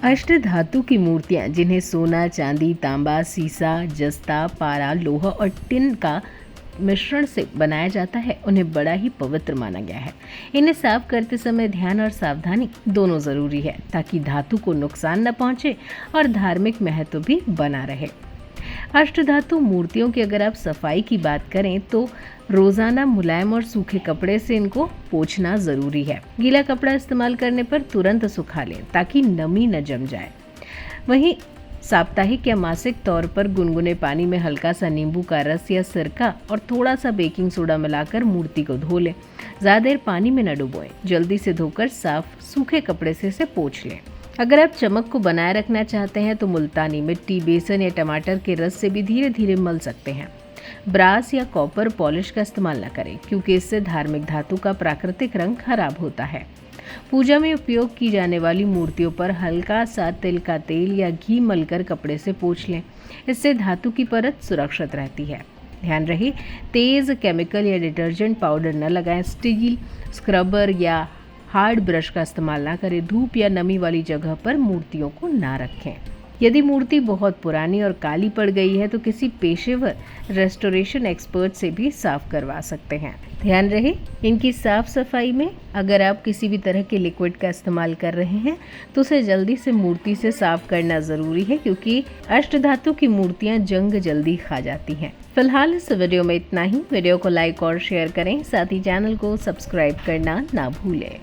अष्टधातु की मूर्तियाँ, जिन्हें सोना, चांदी, तांबा, सीसा, जस्ता, पारा, लोहा और टिन का मिश्रण से बनाया जाता है, उन्हें बड़ा ही पवित्र माना गया है। इन्हें साफ करते समय ध्यान और सावधानी दोनों जरूरी है, ताकि धातु को नुकसान न पहुंचे और धार्मिक महत्व भी बना रहे। अष्टधातु मूर्तियों की अगर आप सफाई की बात करें तो रोजाना मुलायम और सूखे कपड़े से इनको पोंछना जरूरी है। गीला कपड़ा इस्तेमाल करने पर तुरंत सुखा लें ताकि नमी न जम जाए। वहीं साप्ताहिक या मासिक तौर पर गुनगुने पानी में हल्का सा नींबू का रस या सिरका और थोड़ा सा बेकिंग सोडा मिलाकर मूर्ति को धो लें। ज़्यादा देर पानी में न डुबोएं। जल्दी से धोकर साफ सूखे कपड़े से इसे पोंछ लें। अगर आप चमक को बनाए रखना चाहते हैं तो मुल्तानी मिट्टी, बेसन या टमाटर के रस से भी धीरे धीरे मल सकते हैं। ब्रास या कॉपर पॉलिश का इस्तेमाल न करें, क्योंकि इससे धार्मिक धातु का प्राकृतिक रंग खराब होता है। पूजा में उपयोग की जाने वाली मूर्तियों पर हल्का सा तिल का तेल या घी मलकर कपड़े से पोंछ लें। इससे धातु की परत सुरक्षित रहती है। ध्यान रहे, तेज केमिकल या डिटर्जेंट पाउडर न लगाएं। स्टील स्क्रबर या हार्ड ब्रश का इस्तेमाल ना करें। धूप या नमी वाली जगह पर मूर्तियों को ना रखें। यदि मूर्ति बहुत पुरानी और काली पड़ गई है तो किसी पेशेवर रेस्टोरेशन एक्सपर्ट से भी साफ करवा सकते हैं। ध्यान रहे, इनकी साफ सफाई में अगर आप किसी भी तरह के लिक्विड का इस्तेमाल कर रहे हैं तो उसे जल्दी से मूर्ति से साफ करना ज़रूरी है, क्योंकि अष्टधातु की मूर्तियां जंग जल्दी खा जाती हैं। फिलहाल इस वीडियो में इतना ही। वीडियो को लाइक और शेयर करें, साथ ही चैनल को सब्सक्राइब करना ना भूलें।